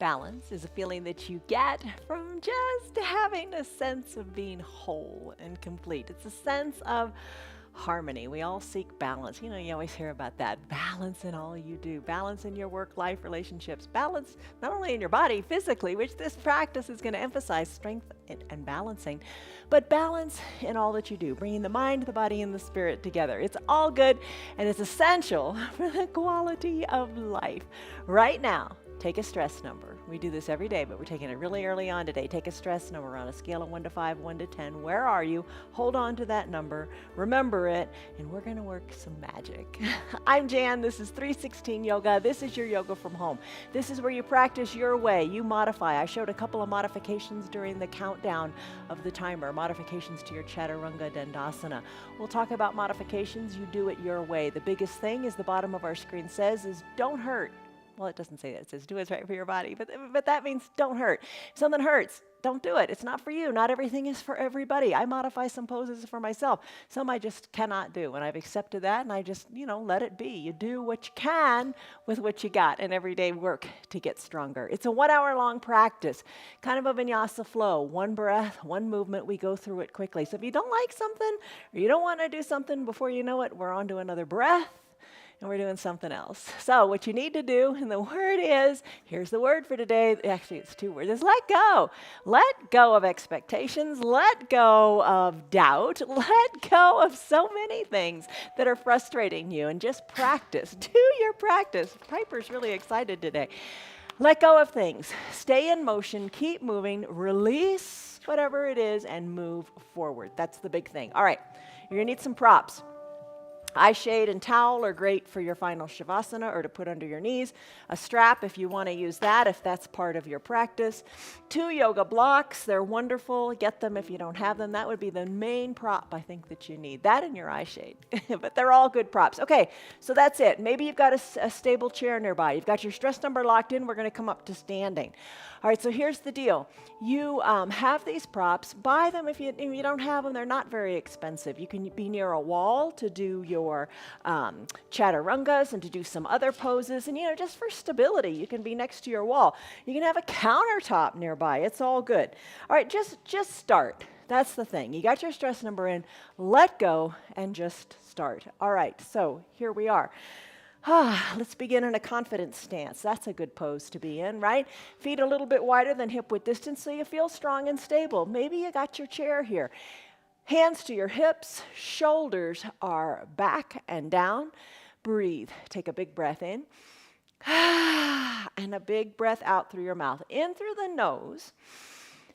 Balance is a feeling that you get from just having a sense of being whole and complete. It's a sense of harmony. We all seek balance. You know, you always hear about that. Balance in all you do, balance in your work life relationships, balance not only in your body physically, which this practice is going to emphasize strength and balancing, but balance in all that you do, bringing the mind, the body, and the spirit together. It's all good and it's essential for the quality of life. Right now, take a stress number. We do this every day, but we're taking it really early on today. Take a stress number on a scale of 1 to 5, 1 to 10. Where are you? Hold on to that number. Remember it, and we're going to work some magic. I'm Jan. This is 316 Yoga. This is your yoga from home. This is where you practice your way. You modify. I showed a couple of modifications during the countdown of the timer, modifications to your Chaturanga Dandasana. We'll talk about modifications. You do it your way. The biggest thing, as the bottom of our screen says, is don't hurt. Well, it doesn't say that. It says do what's right for your body, but that means don't hurt. If something hurts, don't do it. It's not for you. Not everything is for everybody. I modify some poses for myself. Some I just cannot do, and I've accepted that, and I just, let it be. You do what you can with what you got, and everyday work to get stronger. It's a 1 hour long practice, kind of a vinyasa flow. One breath, one movement. We go through it quickly. So if you don't like something, or you don't want to do something before you know it, we're on to another breath. And we're doing something else. So what you need to do, and the word is, here's the word for today. Actually, it's 2 words. Is let go. Let go of expectations. Let go of doubt. Let go of so many things that are frustrating you. And just practice. Do your practice. Piper's really excited today. Let go of things. Stay in motion. Keep moving. Release whatever it is and move forward. That's the big thing. All right. You're going to need some props. Eye shade and towel are great for your final Shavasana or to put under your knees. A strap if you want to use that, if that's part of your practice. 2 yoga blocks, they're wonderful. Get them if you don't have them. That would be the main prop I think that you need. That and your eye shade. But they're all good props. Okay, so that's it. Maybe you've got a stable chair nearby. You've got your stress number locked in. We're going to come up to standing. All right, so here's the deal. You have these props. Buy them if you don't have them. They're not very expensive. You can be near a wall to do your chaturangas and to do some other poses. And, just for stability, you can be next to your wall. You can have a countertop nearby. It's all good. All right, just start. That's the thing. You got your stress number in. Let go and just start. All right, so here we are. Let's begin in a confident stance. That's a good pose to be in, right? Feet a little bit wider than hip width distance so you feel strong and stable. Maybe you got your chair here. Hands to your hips. Shoulders are back and down. Breathe. Take a big breath in. And a big breath out through your mouth. In through the nose.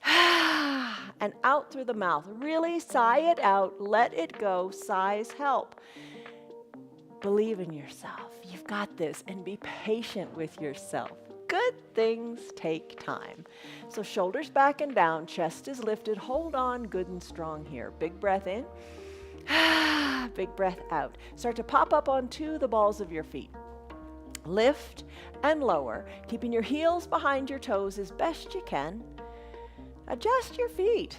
And out through the mouth. Really sigh it out. Let it go. Sighs help. Believe in yourself. You've got this, and be patient with yourself. Good things take time. So shoulders back and down, chest is lifted. Hold on good and strong here. Big breath in. Big breath out. Start to pop up onto the balls of your feet. Lift and lower, keeping your heels behind your toes as best you can. Adjust your feet.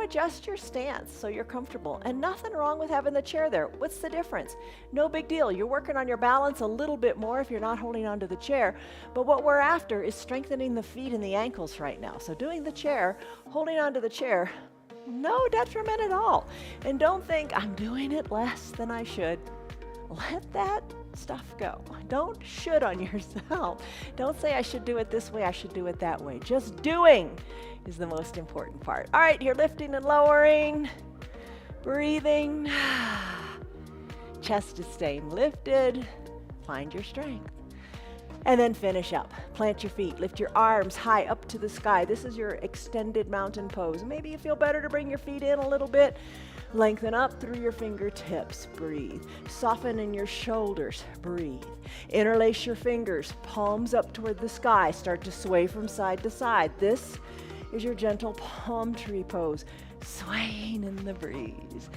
Adjust your stance so you're comfortable. And nothing wrong with having the chair there. What's the difference? No big deal. You're working on your balance a little bit more if you're not holding onto the chair. But what we're after is strengthening the feet and the ankles right now. So doing the chair, holding onto the chair, no detriment at all. And don't think I'm doing it less than I should. Let that stuff go. Don't should on yourself. Don't say I should do it this way, I should do it that way. Just doing is the most important part. All right, you're lifting and lowering, breathing. Chest is staying lifted. Find your strength. And then finish up. Plant your feet. Lift your arms high up to the sky. This is your extended mountain pose. Maybe you feel better to bring your feet in a little bit. Lengthen up through your fingertips. Breathe. Soften in your shoulders. Breathe. Interlace your fingers. Palms up toward the sky. Start to sway from side to side. This is your gentle palm tree pose. Swaying in the breeze.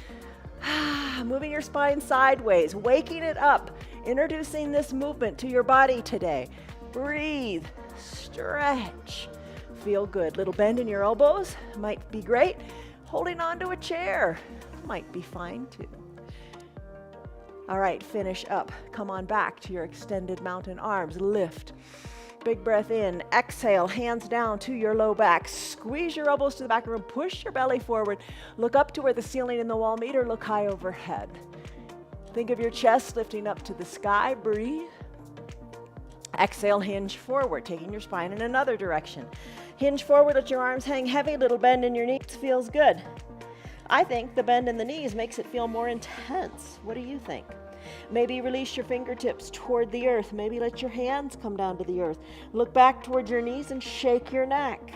Moving your spine sideways. Waking it up. Introducing this movement to your body today. Breathe. Stretch. Feel good. Little bend in your elbows might be great. Holding onto a chair might be fine too. All right, finish up. Come on back to your extended mountain arms. Lift. Big breath in. Exhale, hands down to your low back. Squeeze your elbows to the back of the room. Push your belly forward. Look up to where the ceiling and the wall meet, or look high overhead. Think of your chest lifting up to the sky. Breathe. Exhale, hinge forward, taking your spine in another direction. Hinge forward, let your arms hang heavy. Little bend in your knees feels good. I think the bend in the knees makes it feel more intense. What do you think? Maybe release your fingertips toward the earth. Maybe let your hands come down to the earth. Look back toward your knees and shake your neck.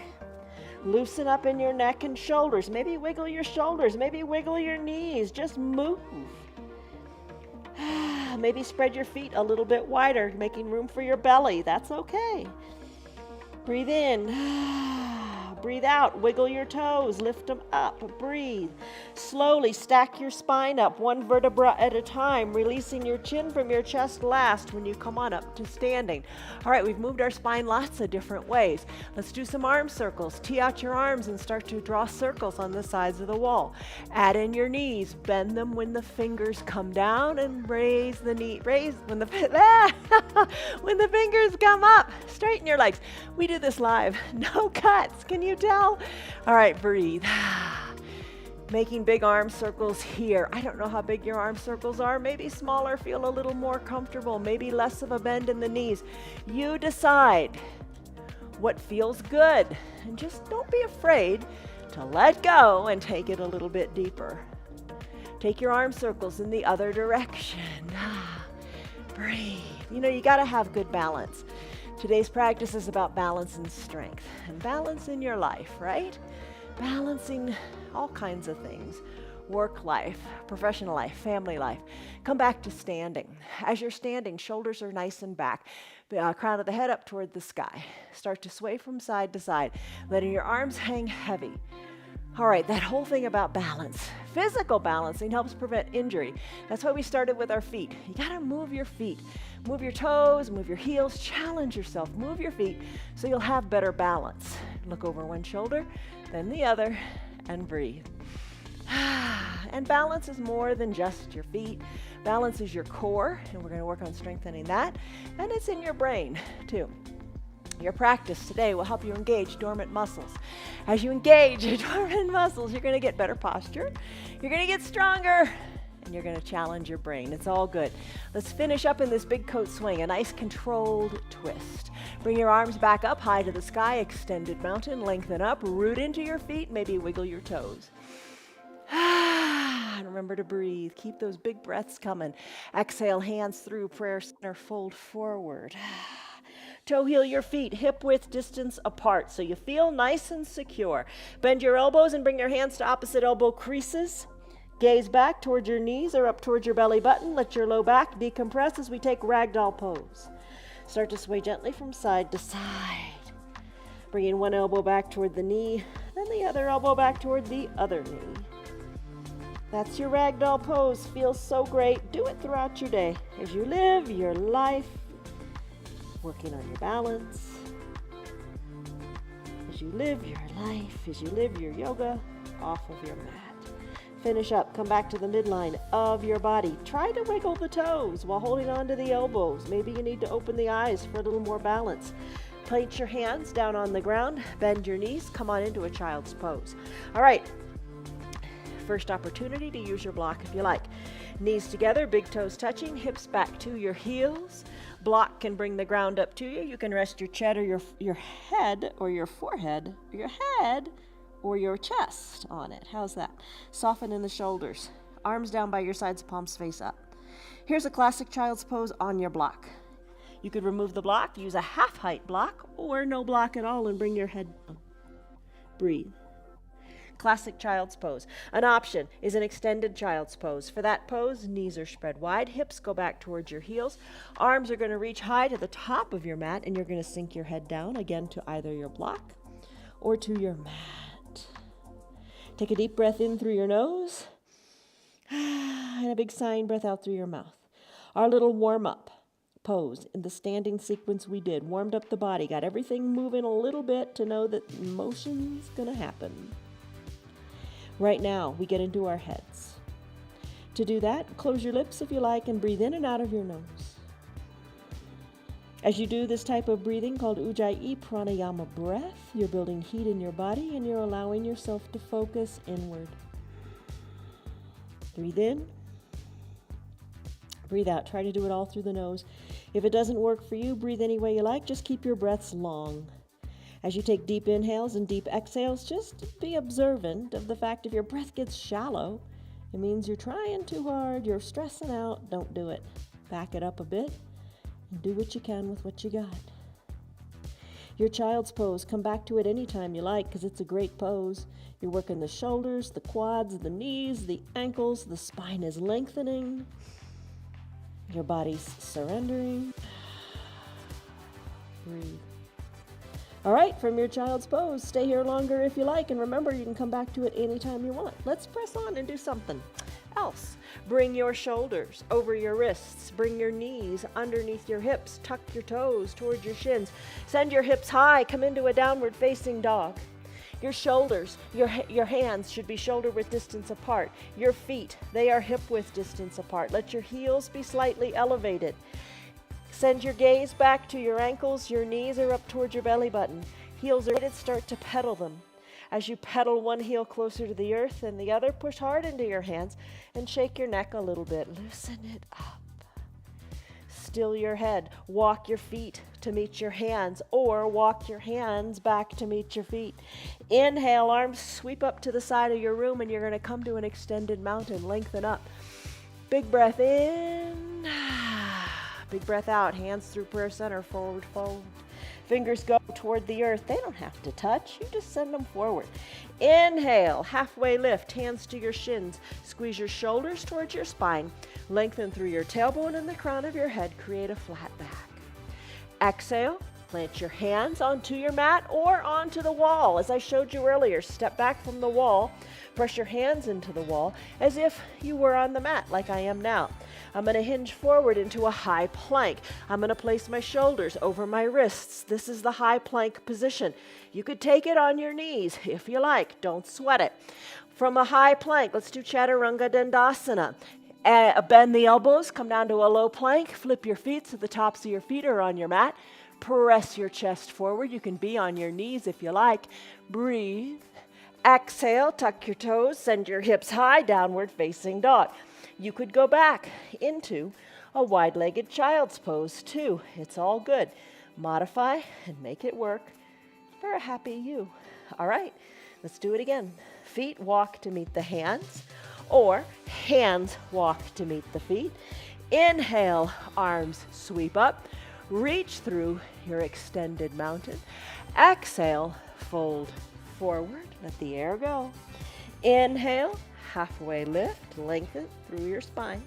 Loosen up in your neck and shoulders. Maybe wiggle your shoulders. Maybe wiggle your knees. Just move. Maybe spread your feet a little bit wider, making room for your belly. That's okay. Breathe in. Breathe out. Wiggle your toes. Lift them up. Breathe. Slowly stack your spine up, one vertebra at a time, releasing your chin from your chest last when you come on up to standing. All right, we've moved our spine lots of different ways. Let's do some arm circles. Tee out your arms and start to draw circles on the sides of the wall. Add in your knees. Bend them when the fingers come down and raise the knee. Raise when the when the fingers come up. Straighten your legs. We do this live. No cuts. Can you tell? All right, breathe. Making big arm circles here. I don't know how big your arm circles are. Maybe smaller, feel a little more comfortable. Maybe less of a bend in the knees. You decide what feels good. And just don't be afraid to let go and take it a little bit deeper. Take your arm circles in the other direction. Breathe. You know, you got to have good balance. Today's practice is about balance and strength, and balance in your life, right? Balancing all kinds of things. Work life, professional life, family life. Come back to standing. As you're standing, shoulders are nice and back. Crown of the head up toward the sky. Start to sway from side to side, letting your arms hang heavy. All right, that whole thing about balance. Physical balancing helps prevent injury. That's why we started with our feet. You gotta move your feet. Move your toes, move your heels, challenge yourself. Move your feet so you'll have better balance. Look over one shoulder, then the other, and breathe. And balance is more than just your feet. Balance is your core, and we're gonna work on strengthening that. And it's in your brain, too. Your practice today will help you engage dormant muscles. As you engage your dormant muscles, you're going to get better posture, you're going to get stronger, and you're going to challenge your brain. It's all good. Let's finish up in this big coat swing, a nice controlled twist. Bring your arms back up high to the sky, extended mountain, lengthen up, root into your feet, maybe wiggle your toes. And remember to breathe. Keep those big breaths coming. Exhale, hands through prayer center, fold forward. Toe heel your feet hip width distance apart so you feel nice and secure. Bend your elbows and bring your hands to opposite elbow creases. Gaze back towards your knees or up towards your belly button. Let your low back decompress as we take ragdoll pose. Start to sway gently from side to side. Bringing one elbow back toward the knee, then the other elbow back toward the other knee. That's your ragdoll pose. Feels so great. Do it throughout your day as you live your life working on your balance, as you live your life, as you live your yoga off of your mat. Finish up, come back to the midline of your body. Try to wiggle the toes while holding on to the elbows. Maybe you need to open the eyes for a little more balance. Place your hands down on the ground, bend your knees, come on into a child's pose. All right, first opportunity to use your block if you like. Knees together, big toes touching, hips back to your heels. Block can bring the ground up to you. You can rest your chin or your head or your forehead, or your head or your chest on it. How's that? Soften in the shoulders. Arms down by your sides, palms face up. Here's a classic child's pose on your block. You could remove the block, use a half height block, or no block at all and bring your head down. Breathe. Classic child's pose. An option is an extended child's pose. For that pose, knees are spread wide, hips go back towards your heels, arms are going to reach high to the top of your mat, and you're going to sink your head down again to either your block or to your mat. Take a deep breath in through your nose, and a big sighing breath out through your mouth. Our little warm-up pose in the standing sequence we did, warmed up the body, got everything moving a little bit to know that motion's going to happen. Right now, we get into our heads. To do that, close your lips if you like and breathe in and out of your nose. As you do this type of breathing called Ujjayi Pranayama breath, you're building heat in your body and you're allowing yourself to focus inward. Breathe in. Breathe out. Try to do it all through the nose. If it doesn't work for you, breathe any way you like. Just keep your breaths long. As you take deep inhales and deep exhales, just be observant of the fact if your breath gets shallow, it means you're trying too hard, you're stressing out. Don't do it. Back it up a bit and do what you can with what you got. Your child's pose, come back to it anytime you like because it's a great pose. You're working the shoulders, the quads, the knees, the ankles, the spine is lengthening. Your body's surrendering. Breathe. All right, from your child's pose, stay here longer if you like, and remember, you can come back to it anytime you want. Let's press on and do something else. Bring your shoulders over your wrists. Bring your knees underneath your hips. Tuck your toes towards your shins. Send your hips high. Come into a downward facing dog. Your shoulders, your hands should be shoulder width distance apart. Your feet, they are hip width distance apart. Let your heels be slightly elevated. Send your gaze back to your ankles. Your knees are up towards your belly button. Heels are rated. Start to pedal them. As you pedal one heel closer to the earth and the other, push hard into your hands and shake your neck a little bit. Loosen it up. Still your head. Walk your feet to meet your hands or walk your hands back to meet your feet. Inhale, arms sweep up to the side of your room and you're going to come to an extended mountain. Lengthen up. Big breath in. Big breath out. Hands through prayer center. Forward fold. Fingers go toward the earth. They don't have to touch. You just send them forward. Inhale, halfway lift, hands to your shins. Squeeze your shoulders towards your spine. Lengthen through your tailbone and the crown of your head. Create a flat back. Exhale, plant your hands onto your mat or onto the wall. As I showed you earlier, step back from the wall. Press your hands into the wall as if you were on the mat like I am now. I'm going to hinge forward into a high plank. I'm going to place my shoulders over my wrists. This is the high plank position. You could take it on your knees if you like. Don't sweat it. From a high plank, let's do Chaturanga Dandasana. Bend the elbows, come down to a low plank. Flip your feet so the tops of your feet are on your mat. Press your chest forward. You can be on your knees if you like. Breathe. Exhale, tuck your toes, send your hips high, downward facing dog. You could go back into a wide-legged child's pose too. It's all good. Modify and make it work for a happy you. All right, let's do it again. Feet walk to meet the hands or hands walk to meet the feet. Inhale, arms sweep up. Reach through your extended mountain. Exhale, fold forward. Let the air go. Inhale, halfway lift, lengthen through your spine.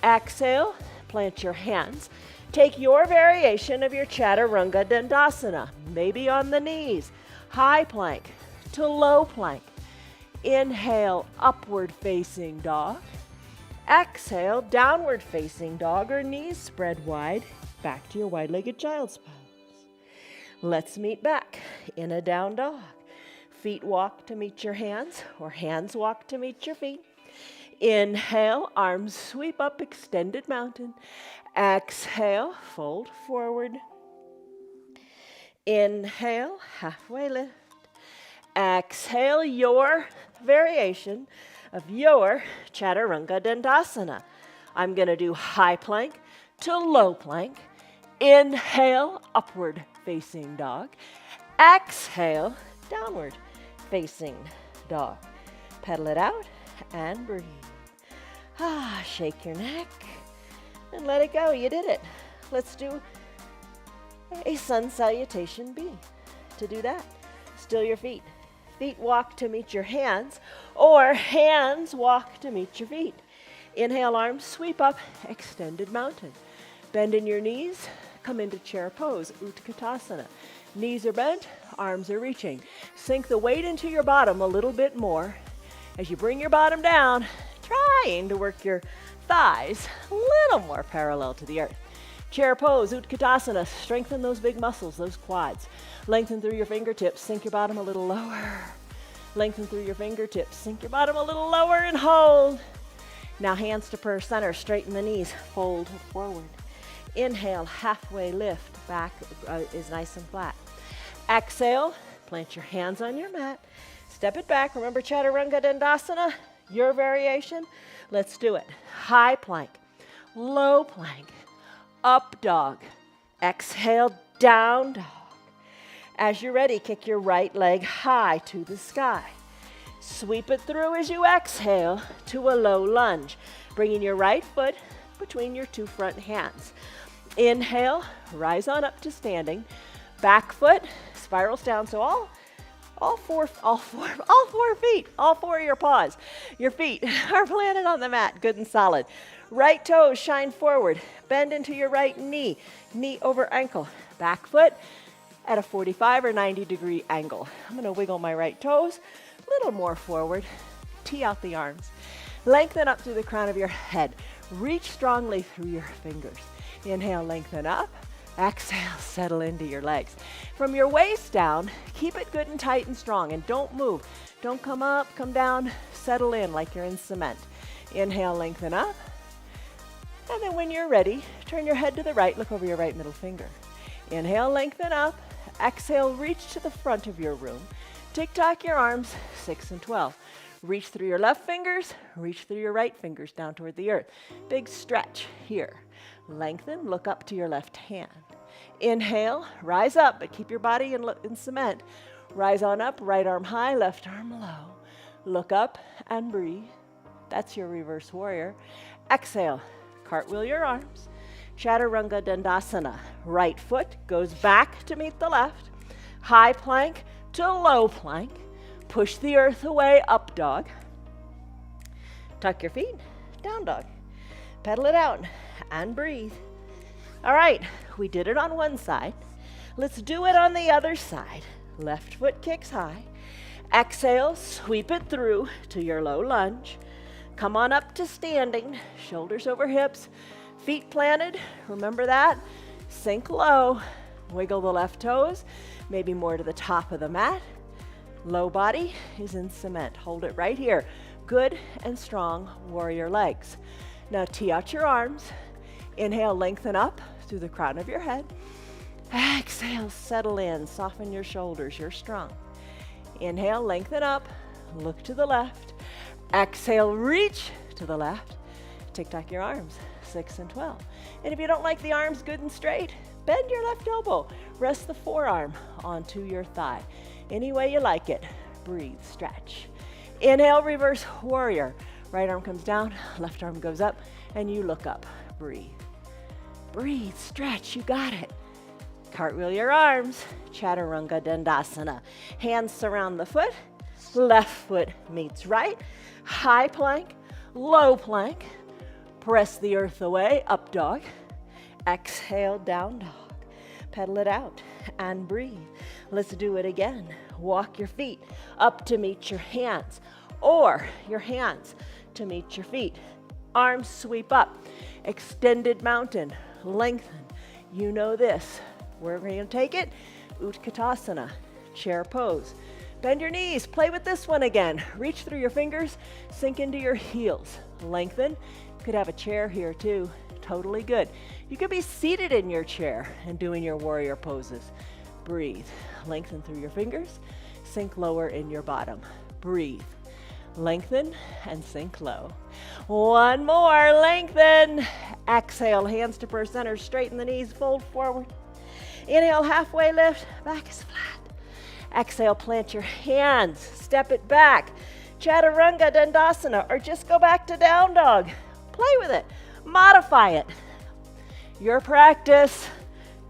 Exhale, plant your hands. Take your variation of your Chaturanga Dandasana, maybe on the knees. High plank to low plank. Inhale, upward facing dog. Exhale, downward facing dog or knees spread wide. Back to your wide-legged child's pose. Let's meet back in a down dog. Feet walk to meet your hands or hands walk to meet your feet. Inhale, arms sweep up, extended mountain. Exhale, fold forward. Inhale, halfway lift. Exhale, your variation of your Chaturanga Dandasana. I'm going to do high plank to low plank. Inhale, upward facing dog. Exhale, downward facing dog. Pedal it out and breathe. Shake your neck and let it go. You did it. Let's do a sun salutation B. To do that, still your feet. Feet walk to meet your hands or hands walk to meet your feet. Inhale, arms sweep up, extended mountain. Bend in your knees, come into chair pose, Utkatasana. Knees are bent, arms are reaching. Sink the weight into your bottom a little bit more. As you bring your bottom down, trying to work your thighs a little more parallel to the earth. Chair pose, Utkatasana. Strengthen those big muscles, those quads. Lengthen through your fingertips, sink your bottom a little lower. Lengthen through your fingertips, sink your bottom a little lower and hold. Now hands to prayer center, straighten the knees, fold forward. Inhale, halfway lift, back is nice and flat. Exhale, plant your hands on your mat. Step it back. Remember Chaturanga Dandasana, your variation? Let's do it. High plank, low plank, up dog. Exhale, down dog. As you're ready, kick your right leg high to the sky. Sweep it through as you exhale to a low lunge, bringing your right foot between your two front hands. Inhale, rise on up to standing. Back foot spirals down, so all four feet, all four of your paws, your feet are planted on the mat, good and solid. Right toes shine forward, bend into your right knee, knee over ankle. Back foot at a 45 or 90 degree angle. I'm gonna wiggle my right toes, a little more forward, tee out the arms. Lengthen up through the crown of your head. Reach strongly through your fingers. Inhale, lengthen up. Exhale, settle into your legs. From your waist down, keep it good and tight and strong, and don't move. Don't come up, come down, settle in like you're in cement. Inhale, lengthen up. And then when you're ready, turn your head to the right, look over your right middle finger. Inhale, lengthen up. Exhale, reach to the front of your room. Tick-tock your arms, 6 and 12. Reach through your left fingers, reach through your right fingers down toward the earth. Big stretch here. Lengthen, look up to your left hand. Inhale, rise up, but keep your body in cement. Rise on up, right arm high, left arm low. Look up and breathe. That's your reverse warrior. Exhale, cartwheel your arms. Chaturanga Dandasana. Right foot goes back to meet the left. High plank to low plank. Push the earth away, up dog. Tuck your feet, down dog. Pedal it out and breathe. All right, we did it on one side. Let's do it on the other side. Left foot kicks high. Exhale, sweep it through to your low lunge. Come on up to standing, shoulders over hips, feet planted. Remember that. Sink low. Wiggle the left toes, maybe more to the top of the mat. Low body is in cement. Hold it right here. Good and strong warrior legs. Now tee out your arms. Inhale, lengthen up through the crown of your head. Exhale, settle in. Soften your shoulders. You're strong. Inhale, lengthen up. Look to the left. Exhale, reach to the left. Tick-tock your arms, 6 and 12. And if you don't like the arms good and straight, bend your left elbow. Rest the forearm onto your thigh. Any way you like it. Breathe, stretch. Inhale, reverse warrior. Right arm comes down, left arm goes up, and you look up. Breathe. Breathe, stretch, you got it. Cartwheel your arms. Chaturanga Dandasana. Hands surround the foot. Left foot meets right. High plank, low plank. Press the earth away, up dog. Exhale, down dog. Pedal it out and breathe. Let's do it again. Walk your feet up to meet your hands, or your hands to meet your feet. Arms sweep up. Extended mountain. Lengthen. You know this. Where are we going to take it? Utkatasana. Chair pose. Bend your knees. Play with this one again. Reach through your fingers. Sink into your heels. Lengthen. You could have a chair here too. Totally good. You could be seated in your chair and doing your warrior poses. Breathe. Lengthen through your fingers. Sink lower in your bottom. Breathe. Lengthen and sink low. One more. Lengthen. Exhale. Hands to prayer center. Straighten the knees. Fold forward. Inhale. Halfway lift. Back is flat. Exhale. Plant your hands. Step it back. Chaturanga Dandasana, or just go back to down dog. Play with it. Modify it. Your practice.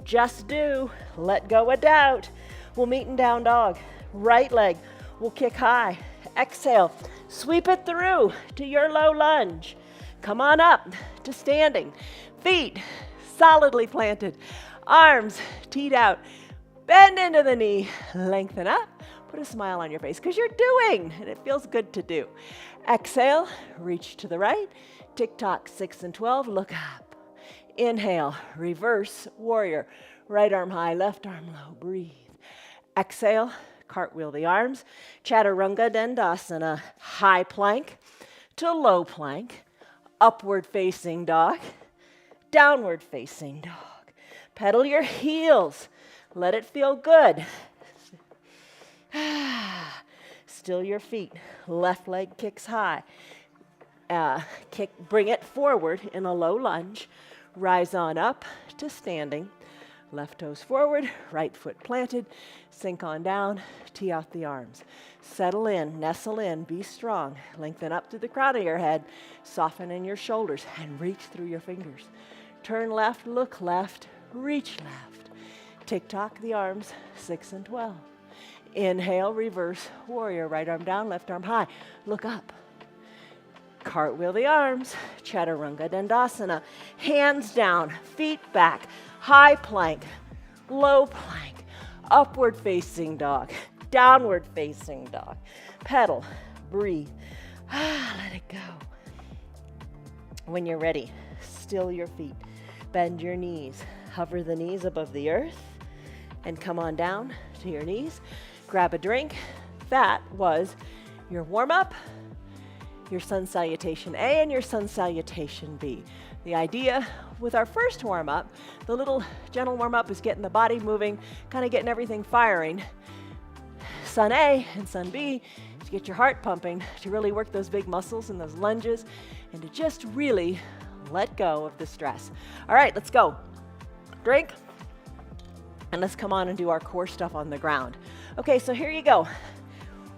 Just do. Let go of doubt. We'll meet in down dog. Right leg will kick high. Exhale. Sweep it through to your low lunge. Come on up to standing. Feet solidly planted. Arms teed out. Bend into the knee. Lengthen up. Put a smile on your face because you're doing, and it feels good to do. Exhale. Reach to the right. Tick-tock, 6 and 12. Look up. Inhale. Reverse warrior. Right arm high, left arm low. Breathe. Exhale. Cartwheel the arms. Chaturanga Dandasana. High plank to low plank. Upward facing dog. downward facing dog. Pedal your heels. Let it feel good. Still your feet. Left leg kicks high. Bring it forward in a low lunge. Rise on up to standing. Left toes forward, right foot planted. Sink on down, tee out the arms. Settle in, nestle in, be strong. Lengthen up through the crown of your head. Soften in your shoulders and reach through your fingers. Turn left, look left, reach left. Tick-tock the arms, 6 and 12. Inhale, reverse warrior. Right arm down, left arm high. Look up. Cartwheel the arms, Chaturanga Dandasana. Hands down, feet back, high plank, low plank, upward facing dog, downward facing dog. Pedal, breathe, let it go. When you're ready, still your feet, bend your knees, hover the knees above the earth, and come on down to your knees. Grab a drink. That was your warm-up, your sun salutation A and your sun salutation B. The idea with our first warm-up, the little gentle warm-up is getting the body moving, kind of getting everything firing. Sun A and sun B to get your heart pumping, to really work those big muscles and those lunges, and to just really let go of the stress. All right, let's go. Drink, and let's come on and do our core stuff on the ground. Okay, so here you go.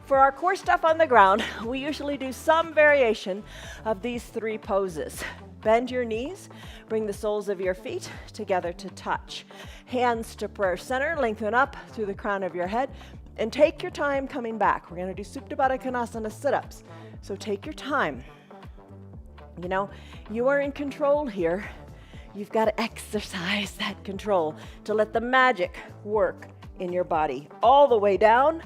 For our core stuff on the ground, we usually do some variation of these 3 poses. Bend your knees, bring the soles of your feet together to touch. Hands to prayer center, lengthen up through the crown of your head, and take your time coming back. We're gonna do Supta Baddha Konasana sit-ups, so take your time. You know, you are in control here. You've got to exercise that control to let the magic work in your body. All the way down.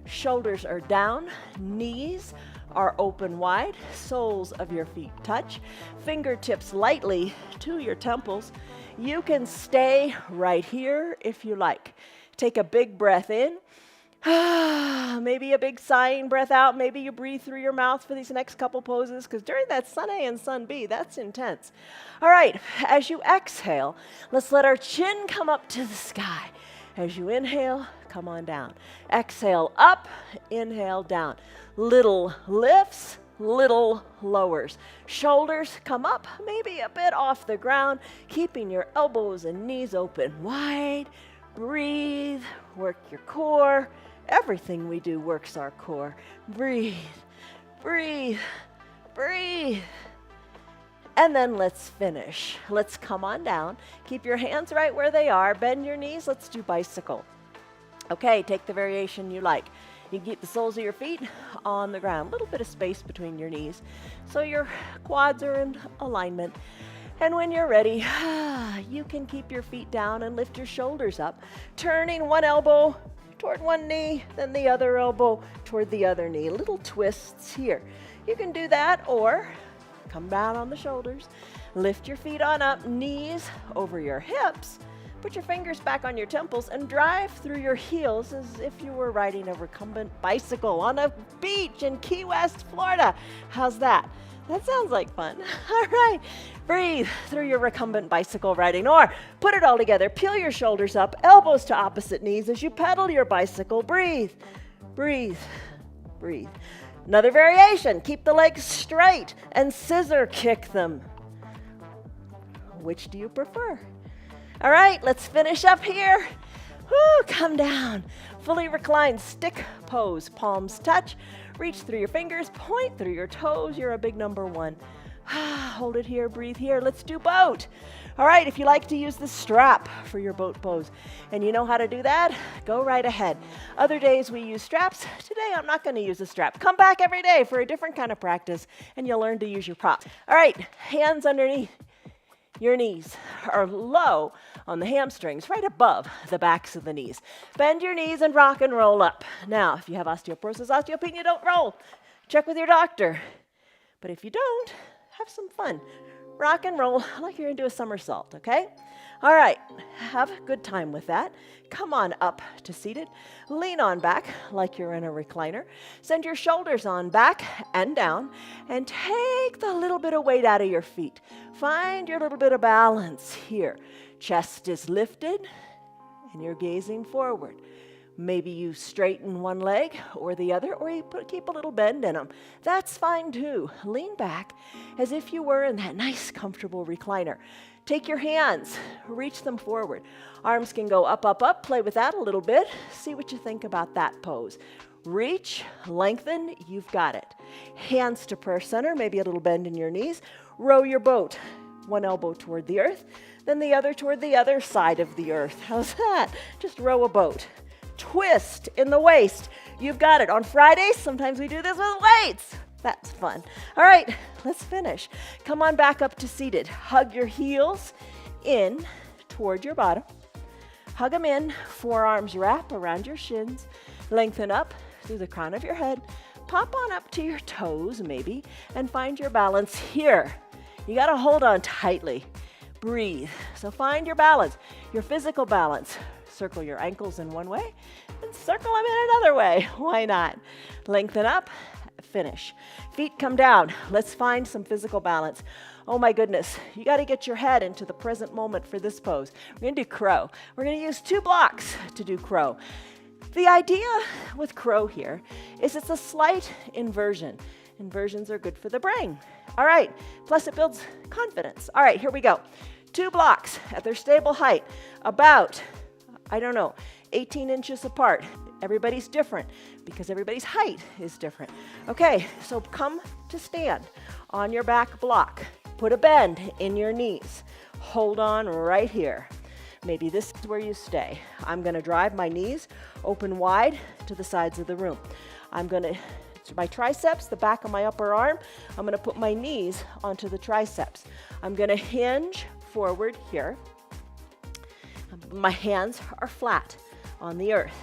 Shoulders are down, knees are open wide, soles of your feet touch, fingertips lightly to your temples. You can stay right here if you like. Take a big breath in, maybe a big sighing breath out. Maybe you breathe through your mouth for these next couple poses, because during that sun A and sun B, that's intense. All right, as you exhale, let's let our chin come up to the sky. As you inhale, come on down. Exhale up, inhale down. Little lifts, little lowers. Shoulders come up, maybe a bit off the ground, keeping your elbows and knees open wide. Breathe, work your core. Everything we do works our core. Breathe, breathe, breathe. And then let's finish. Let's come on down. Keep your hands right where they are. Bend your knees. Let's do bicycle. Okay, take the variation you like. You can keep the soles of your feet on the ground. A little bit of space between your knees so your quads are in alignment. And when you're ready, you can keep your feet down and lift your shoulders up, turning one elbow toward one knee, then the other elbow toward the other knee. Little twists here. You can do that, or come down on the shoulders, lift your feet on up, knees over your hips, put your fingers back on your temples, and drive through your heels as if you were riding a recumbent bicycle on a beach in Key West, Florida. How's that? That sounds like fun. All right, breathe through your recumbent bicycle riding, or put it all together. Peel your shoulders up, elbows to opposite knees as you pedal your bicycle. Breathe, breathe, breathe. Another variation, keep the legs straight and scissor kick them. Which do you prefer? All right, let's finish up here. Woo, come down. Fully reclined stick pose, palms touch. Reach through your fingers, point through your toes. You're a big number 1. Hold it here, breathe here. Let's do boat. All right, if you like to use the strap for your boat pose and you know how to do that, go right ahead. Other days we use straps. Today I'm not going to use a strap. Come back every day for a different kind of practice and you'll learn to use your props. All right, hands underneath. Your knees are low on the hamstrings, right above the backs of the knees. Bend your knees and rock and roll up. Now, if you have osteoporosis, osteopenia, don't roll. Check with your doctor. But if you don't, have some fun. Rock and roll like you're going to do a somersault, okay? All right, have a good time with that. Come on up to seated. Lean on back like you're in a recliner. Send your shoulders on back and down and take the little bit of weight out of your feet. Find your little bit of balance here. Chest is lifted and you're gazing forward. Maybe you straighten one leg or the other, or you keep a little bend in them. That's fine too. Lean back as if you were in that nice, comfortable recliner. Take your hands, reach them forward. Arms can go up, up, up. Play with that a little bit. See what you think about that pose. Reach, lengthen, you've got it. Hands to prayer center, maybe a little bend in your knees. Row your boat. One elbow toward the earth, then the other toward the other side of the earth. How's that? Just row a boat. Twist in the waist. You've got it. On Fridays, sometimes we do this with weights. That's fun. All right, let's finish. Come on back up to seated. Hug your heels in toward your bottom. Hug them in. Forearms wrap around your shins. Lengthen up through the crown of your head. Pop on up to your toes, maybe, and find your balance here. You got to hold on tightly. Breathe. So find your balance, your physical balance. Circle your ankles in one way and circle them in another way. Why not? Lengthen up. Finish. Feet come down. Let's find some physical balance. Oh my goodness, you got to get your head into the present moment for this pose. We're going to do crow. We're going to use 2 blocks to do crow. The idea with crow here is it's a slight inversion. Inversions are good for the brain. All right, plus it builds confidence. All right, here we go. 2 blocks at their stable height, about, 18 inches apart. Everybody's different because everybody's height is different. Okay, so come to stand on your back block. Put a bend in your knees. Hold on right here. Maybe this is where you stay. I'm going to drive my knees open wide to the sides of the room. My triceps, the back of my upper arm, I'm going to put my knees onto the triceps. I'm going to hinge forward here. My hands are flat on the earth.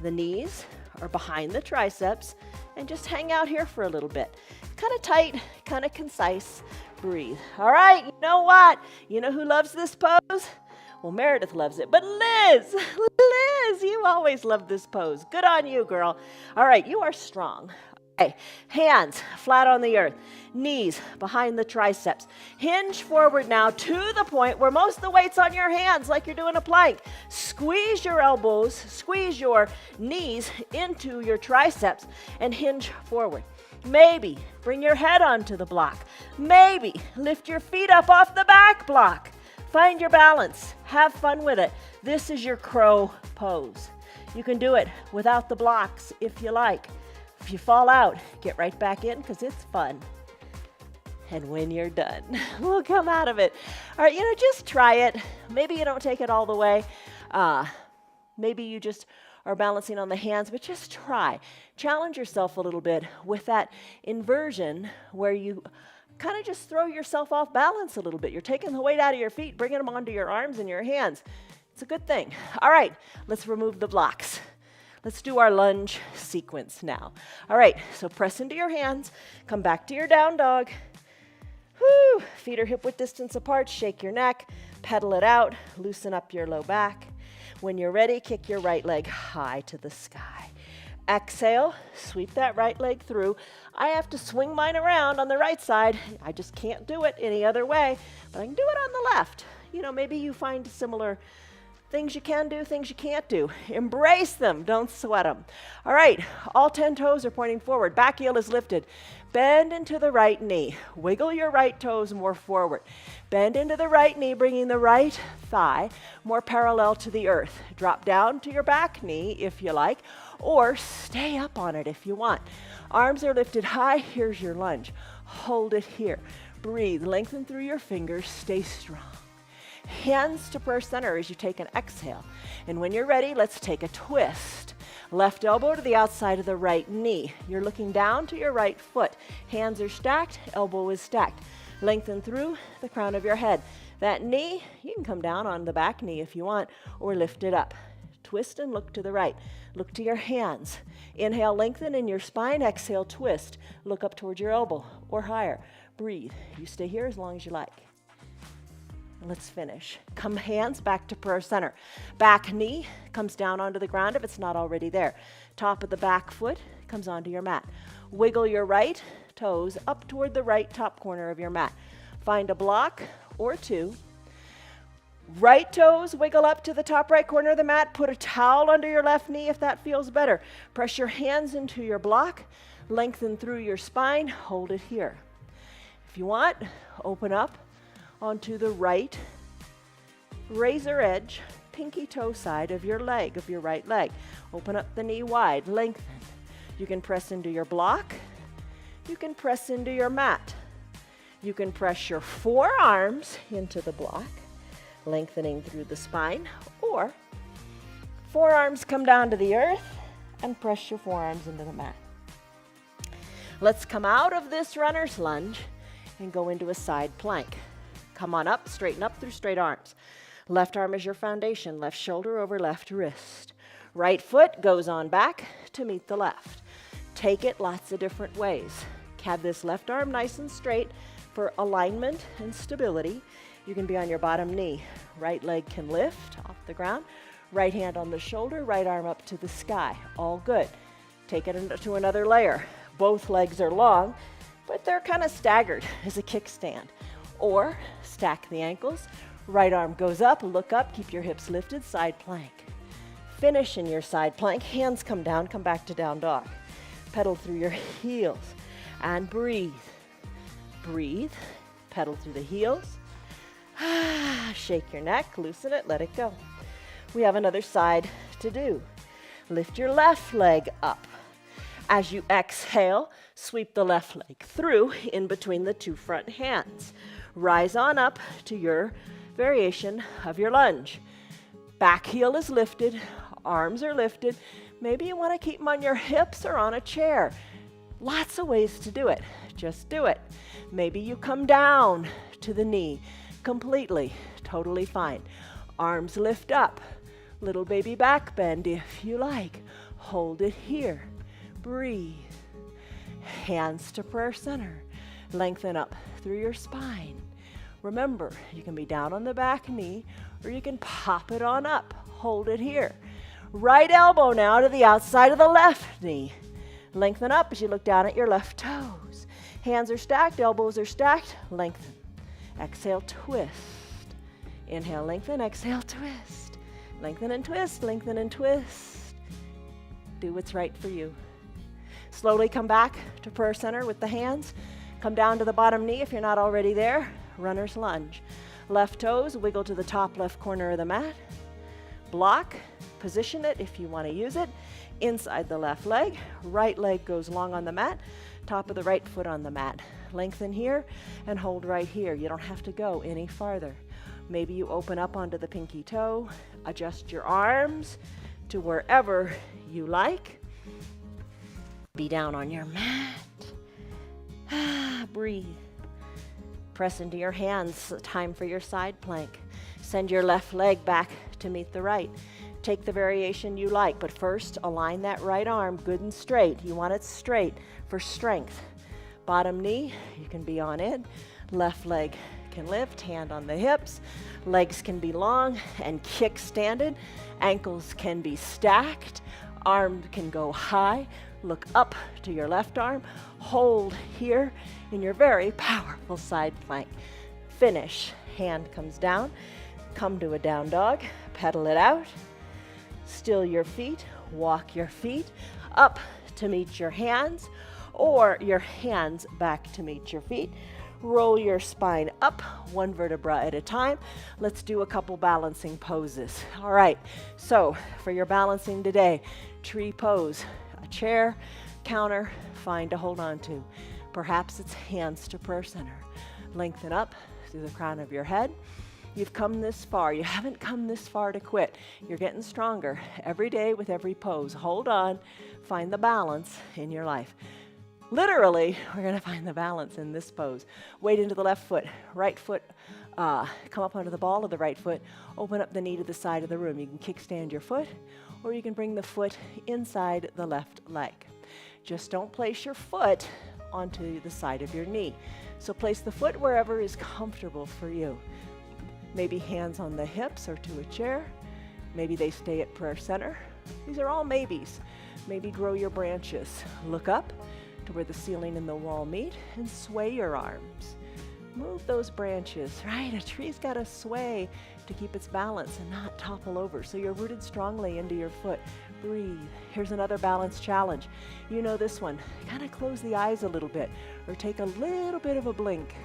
The knees are behind the triceps and just hang out here for a little bit. Kind of tight, kind of concise. Breathe. All right, you know what? You know who loves this pose? Well, Meredith loves it, but Liz, you always love this pose. Good on you, girl. All right, you are strong. Okay, hands flat on the earth, knees behind the triceps. Hinge forward now to the point where most of the weight's on your hands, like you're doing a plank. Squeeze your elbows, squeeze your knees into your triceps and hinge forward. Maybe bring your head onto the block. Maybe lift your feet up off the back block. Find your balance. Have fun with it. This is your crow pose. You can do it without the blocks if you like. If you fall out, get right back in because it's fun. And when you're done, we'll come out of it. All right, just try it. Maybe you don't take it all the way. Maybe you just are balancing on the hands, but just try. Challenge yourself a little bit with that inversion where you kind of just throw yourself off balance a little bit. You're taking the weight out of your feet, bringing them onto your arms and your hands. It's a good thing. All right, let's remove the blocks. Let's do our lunge sequence now. All right, so press into your hands, come back to your down dog. Whoo, feet are hip-width distance apart, shake your neck, pedal it out, loosen up your low back. When you're ready, kick your right leg high to the sky. Exhale, sweep that right leg through. I have to swing mine around on the right side. I just can't do it any other way, but I can do it on the left. Maybe you find similar things you can do, things you can't do. Embrace them, don't sweat them. All right, all 10 toes are pointing forward. Back heel is lifted. Bend into the right knee. Wiggle your right toes more forward. Bend into the right knee, bringing the right thigh more parallel to the earth. Drop down to your back knee if you like, or stay up on it if you want. Arms are lifted high. Here's your lunge. Hold it here. Breathe. Lengthen through your fingers. Stay strong. Hands to prayer center as you take an exhale. And when you're ready, let's take a twist. Left elbow to the outside of the right knee. You're looking down to your right foot. Hands are stacked, elbow is stacked. Lengthen through the crown of your head. That knee, you can come down on the back knee if you want, or lift it up. Twist and look to the right. Look to your hands. Inhale, lengthen in your spine. Exhale, twist. Look up towards your elbow or higher. Breathe. You stay here as long as you like. Let's finish. Come hands back to prayer center. Back knee comes down onto the ground if it's not already there. Top of the back foot comes onto your mat. Wiggle your right toes up toward the right top corner of your mat. Find a block or two. Right toes wiggle up to the top right corner of the mat. Put a towel under your left knee if that feels better. Press your hands into your block. Lengthen through your spine. Hold it here. If you want, open up onto the right razor edge, pinky toe side of your leg, of your right leg. Open up the knee wide, lengthen. You can press into your block. You can press into your mat. You can press your forearms into the block, lengthening through the spine, or forearms come down to the earth and press your forearms into the mat. Let's come out of this runner's lunge and go into a side plank. Come on up, straighten up through straight arms. Left arm is your foundation, left shoulder over left wrist. Right foot goes on back to meet the left. Take it lots of different ways. Have this left arm nice and straight for alignment and stability. You can be on your bottom knee. Right leg can lift off the ground. Right hand on the shoulder, right arm up to the sky. All good. Take it to another layer. Both legs are long, but they're kind of staggered as a kickstand. Or stack the ankles. Right arm goes up, look up, keep your hips lifted, side plank. Finish in your side plank. Hands come down, come back to down dog. Pedal through your heels and breathe. Breathe. Pedal through the heels. Shake your neck, loosen it, let it go. We have another side to do. Lift your left leg up. As you exhale, sweep the left leg through in between the two front hands. Rise on up to your variation of your lunge. Back heel is lifted, arms are lifted. Maybe you want to keep them on your hips or on a chair. Lots of ways to do it. Just do it. Maybe you come down to the knee completely, totally fine. Arms lift up. Little baby back bend if you like. Hold it here. Breathe. Hands to prayer center. Lengthen up through your spine. Remember, you can be down on the back knee or you can pop it on up. Hold it here. Right elbow now to the outside of the left knee. Lengthen up as you look down at your left toes. Hands are stacked, elbows are stacked. Lengthen. Exhale, twist. Inhale, lengthen, exhale, twist. Lengthen and twist, lengthen and twist. Do what's right for you. Slowly come back to prayer center with the hands. Come down to the bottom knee if you're not already there. Runner's lunge. Left toes wiggle to the top left corner of the mat. Block, position it if you want to use it. Inside the left leg. Right leg goes long on the mat. Top of the right foot on the mat. Lengthen here and hold right here. You don't have to go any farther. Maybe you open up onto the pinky toe. Adjust your arms to wherever you like. Be down on your mat. Breathe. Press into your hands. Time for your side plank. Send your left leg back to meet the right. Take the variation you like, but first align that right arm good and straight. You want it straight for strength. Bottom knee, you can be on it. Left leg can lift, hand on the hips. Legs can be long and kick-standed. Ankles can be stacked. Arm can go high. Look up to your left arm. Hold here in your very powerful side plank. Finish. Hand comes down. Come to a down dog. Pedal it out. Still your feet. Walk your feet up to meet your hands, or your hands back to meet your feet. Roll your spine up, one vertebra at a time. Let's do a couple balancing poses. All right, so for your balancing today, tree pose, a chair, counter, find to hold on to. Perhaps it's hands to prayer center. Lengthen up through the crown of your head. You've come this far. You haven't come this far to quit. You're getting stronger every day with every pose. Hold on. Find the balance in your life. Literally, we're going to find the balance in this pose. Weight into the left foot. Right foot, come up onto the ball of the right foot. Open up the knee to the side of the room. You can kickstand your foot, or you can bring the foot inside the left leg. Just don't place your foot onto the side of your knee. So place the foot wherever is comfortable for you. Maybe hands on the hips or to a chair. Maybe they stay at prayer center. These are all maybes. Maybe grow your branches. Look up to where the ceiling and the wall meet and sway your arms. Move those branches, right? A tree's got to sway to keep its balance and not topple over. So you're rooted strongly into your foot. Breathe. Here's another balance challenge. You know this one. Kind of close the eyes a little bit or take a little bit of a blink.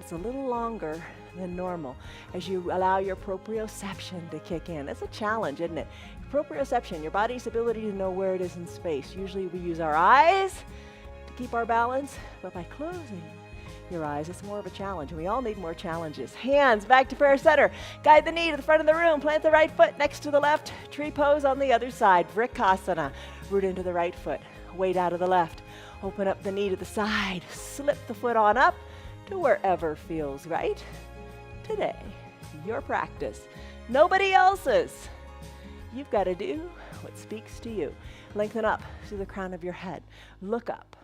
It's a little longer than normal as you allow your proprioception to kick in. That's a challenge, isn't it? Proprioception, your body's ability to know where it is in space. Usually we use our eyes to keep our balance, but by closing your eyes, it's more of a challenge. And we all need more challenges. Hands back to prayer center. Guide the knee to the front of the room. Plant the right foot next to the left. Tree pose on the other side. Vrikasana. Root into the right foot. Weight out of the left. Open up the knee to the side. Slip the foot on up to wherever feels right. Today, your practice, nobody else's. You've got to do what speaks to you. Lengthen up through the crown of your head. Look up.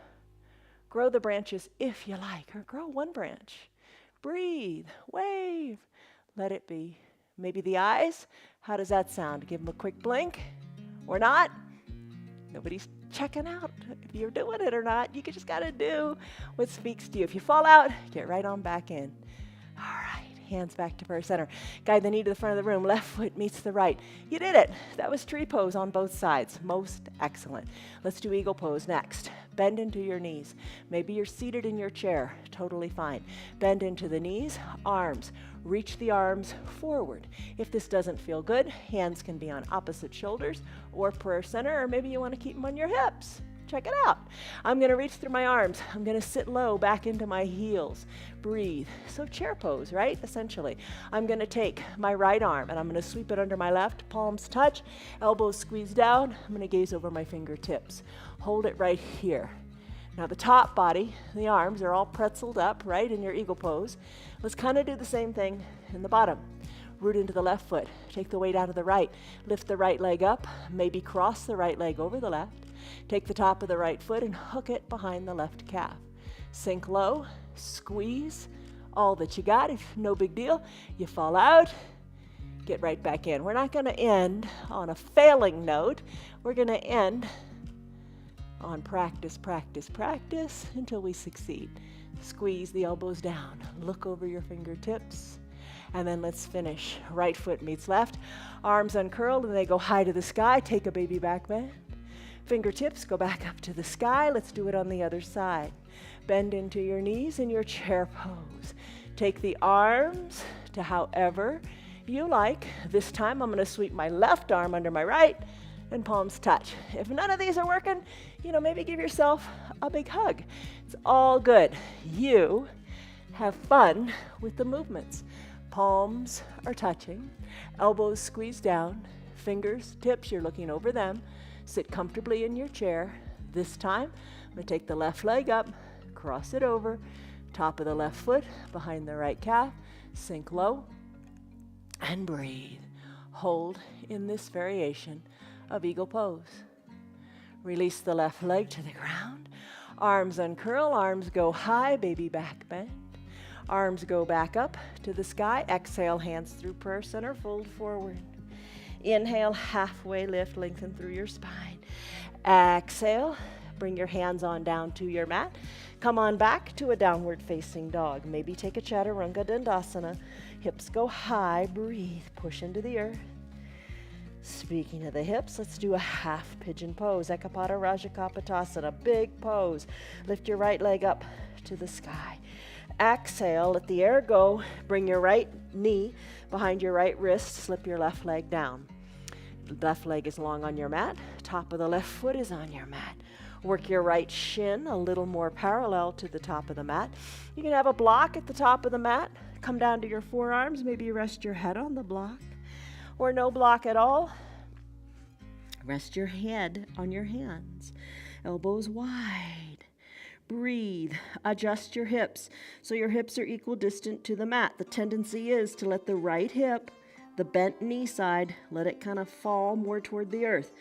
Grow the branches if you like, or grow one branch. Breathe, wave, let it be. Maybe the eyes, how does that sound? Give them a quick blink or not. Nobody's checking out if you're doing it or not. You just got to do what speaks to you. If you fall out, get right on back in. All right. Hands back to prayer center. Guide the knee to the front of the room. Left foot meets the right. You did it. That was tree pose on both sides. Most excellent. Let's do eagle pose next. Bend into your knees. Maybe you're seated in your chair. Totally fine. Bend into the knees, arms. Reach the arms forward. If this doesn't feel good, hands can be on opposite shoulders or prayer center, or maybe you want to keep them on your hips. Check it out. I'm going to reach through my arms. I'm going to sit low back into my heels. Breathe. So chair pose, right? Essentially. I'm going to take my right arm and I'm going to sweep it under my left. Palms touch. Elbows squeeze down. I'm going to gaze over my fingertips. Hold it right here. Now the top body, the arms are all pretzeled up, right, in your eagle pose. Let's kind of do the same thing in the bottom. Root into the left foot. Take the weight out of the right. Lift the right leg up. Maybe cross the right leg over the left. Take the top of the right foot and hook it behind the left calf. Sink low, squeeze, all that you got. If no big deal, you fall out, get right back in. We're not going to end on a failing note. We're going to end on practice, practice, practice until we succeed. Squeeze the elbows down. Look over your fingertips. And then let's finish. Right foot meets left. Arms uncurled and they go high to the sky. Take a baby back bend. Fingertips go back up to the sky. Let's do it on the other side. Bend into your knees in your chair pose. Take the arms to however you like. This time I'm going to sweep my left arm under my right and palms touch. If none of these are working, maybe give yourself a big hug. It's all good. You have fun with the movements. Palms are touching, elbows squeeze down, fingers, tips, you're looking over them. Sit comfortably in your chair. This time, I'm going to take the left leg up, cross it over, top of the left foot, behind the right calf, sink low, and breathe. Hold in this variation of eagle pose. Release the left leg to the ground. Arms uncurl, arms go high, baby back bend. Arms go back up to the sky. Exhale, hands through prayer center, fold forward. Inhale, halfway lift, lengthen through your spine. Exhale, bring your hands on down to your mat. Come on back to a downward facing dog. Maybe take a Chaturanga Dandasana. Hips go high, breathe, push into the earth. Speaking of the hips, let's do a half pigeon pose. Ekapada Rajakapotasana, big pose. Lift your right leg up to the sky. Exhale, let the air go. Bring your right knee behind your right wrist. Slip your left leg down. Left leg is long on your mat. Top of the left foot is on your mat. Work your right shin a little more parallel to the top of the mat. You can have a block at the top of the mat. Come down to your forearms. Maybe you rest your head on the block. Or no block at all. Rest your head on your hands. Elbows wide. Breathe. Adjust your hips so your hips are equidistant to the mat. The tendency is to let the right hip, the bent knee side, let it kind of fall more toward the earth.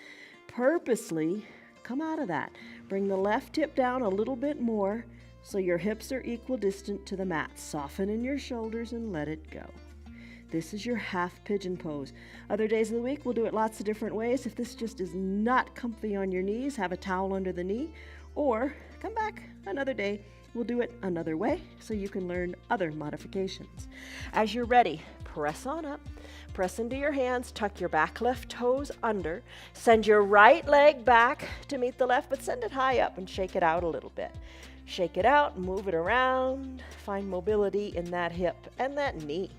Purposely come out of that. Bring the left hip down a little bit more so your hips are equidistant to the mat. Soften in your shoulders and let it go. This is your half pigeon pose. Other days of the week, we'll do it lots of different ways. If this just is not comfy on your knees, have a towel under the knee, or come back another day. We'll do it another way so you can learn other modifications. As you're ready, press on up, press into your hands, tuck your back left toes under, send your right leg back to meet the left, but send it high up and shake it out a little bit. Shake it out, move it around, find mobility in that hip and that knee.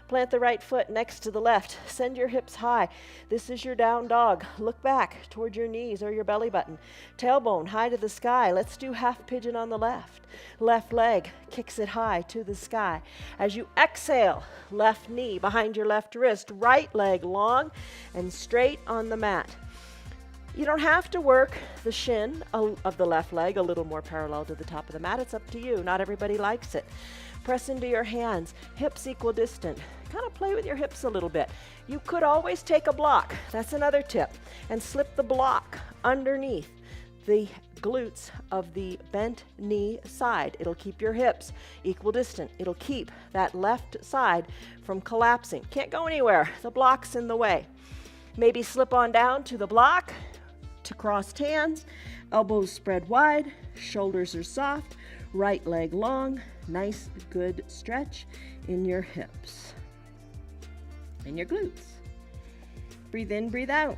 Plant the right foot next to the left. Send your hips high. This is your down dog. Look back toward your knees or your belly button. Tailbone high to the sky. Let's do half pigeon on the left. Left leg kicks it high to the sky. As you exhale, left knee behind your left wrist. Right leg long and straight on the mat. You don't have to work the shin of the left leg a little more parallel to the top of the mat. It's up to you. Not everybody likes it. Press into your hands, hips equal distant. Kind of play with your hips a little bit. You could always take a block, that's another tip, and slip the block underneath the glutes of the bent knee side. It'll keep your hips equal distant. It'll keep that left side from collapsing. Can't go anywhere, the block's in the way. Maybe slip on down to the block, to crossed hands, elbows spread wide, shoulders are soft, right leg long, nice good stretch in your hips and your glutes. Breathe in, breathe out.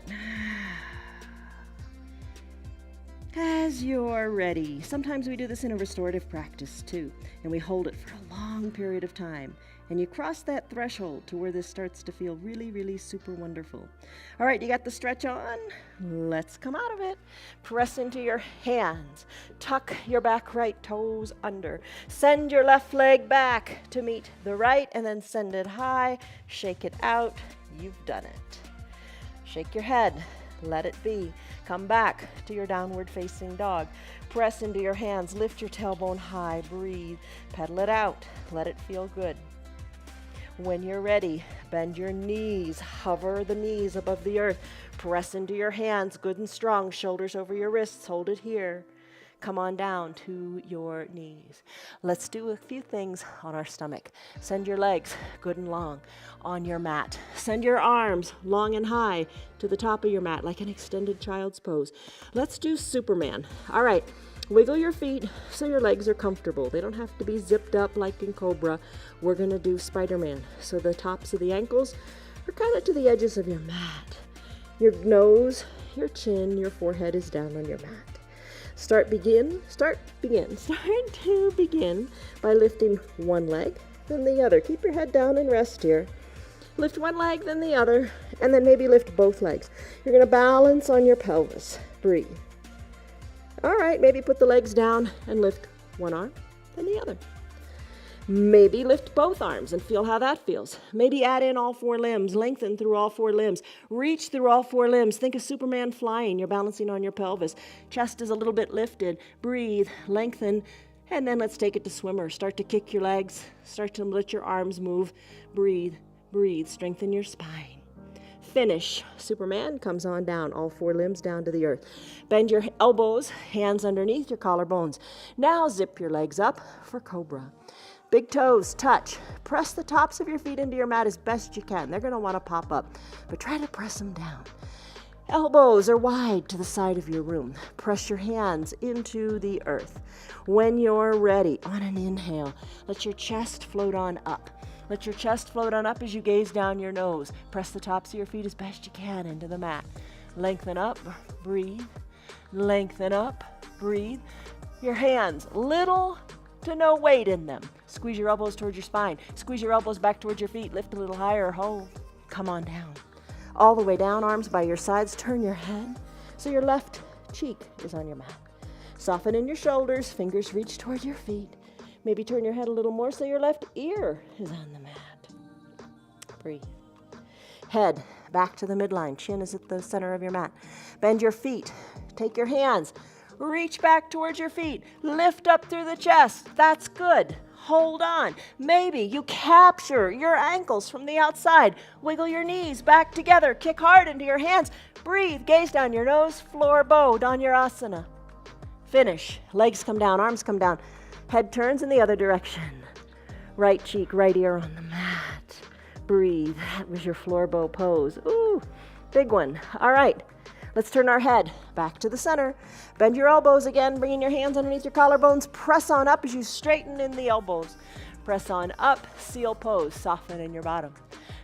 As you're ready, sometimes we do this in a restorative practice too, and we hold it for a long period of time. And you cross that threshold to where this starts to feel really, really super wonderful. All right, you got the stretch on? Let's come out of it. Press into your hands. Tuck your back right toes under. Send your left leg back to meet the right, and then send it high. Shake it out. You've done it. Shake your head. Let it be. Come back to your downward facing dog. Press into your hands. Lift your tailbone high. Breathe. Pedal it out. Let it feel good. When you're ready, bend your knees, hover the knees above the earth, press into your hands, good and strong, shoulders over your wrists, hold it here. Come on down to your knees. Let's do a few things on our stomach. Send your legs good and long on your mat. Send your arms long and high to the top of your mat like an extended child's pose. Let's do Superman. All right. Wiggle your feet so your legs are comfortable. They don't have to be zipped up like in Cobra. We're going to do Spider-Man. So the tops of the ankles are kind of to the edges of your mat. Your nose, your chin, your forehead is down on your mat. Start to begin by lifting one leg, then the other. Keep your head down and rest here. Lift one leg, then the other, and then maybe lift both legs. You're going to balance on your pelvis. Breathe. All right, maybe put the legs down and lift one arm, then the other. Maybe lift both arms and feel how that feels. Maybe add in all four limbs, lengthen through all four limbs, reach through all four limbs. Think of Superman flying, you're balancing on your pelvis. Chest is a little bit lifted. Breathe, lengthen, and then let's take it to swimmer. Start to kick your legs, start to let your arms move. Breathe, breathe, strengthen your spine. Finish. Superman comes on down, all four limbs down to the earth. Bend your elbows, hands underneath your collarbones. Now zip your legs up for Cobra. Big toes touch. Press the tops of your feet into your mat as best you can. They're going to want to pop up, but try to press them down. Elbows are wide to the side of your room. Press your hands into the earth. When you're ready, on an inhale, let your chest float on up. Let your chest float on up as you gaze down your nose. Press the tops of your feet as best you can into the mat. Lengthen up, breathe. Lengthen up, breathe. Your hands, little to no weight in them. Squeeze your elbows towards your spine. Squeeze your elbows back towards your feet. Lift a little higher, hold. Come on down. All the way down, arms by your sides. Turn your head so your left cheek is on your mat. Soften in your shoulders. Fingers reach toward your feet. Maybe turn your head a little more so your left ear is on the mat. Breathe. Head back to the midline. Chin is at the center of your mat. Bend your feet. Take your hands. Reach back towards your feet. Lift up through the chest. That's good. Hold on. Maybe you capture your ankles from the outside. Wiggle your knees back together. Kick hard into your hands. Breathe. Gaze down your nose. Floor bow. Dhanurasana. Finish. Legs come down. Arms come down. Head turns in the other direction. Right cheek, right ear on the mat. breathe. That was your floor bow pose. Ooh, big one. All right, let's turn our head back to the center. Bend your elbows again, bringing your hands underneath your collarbones. Press on up as you straighten in the elbows. Press on up, seal pose, soften in your bottom.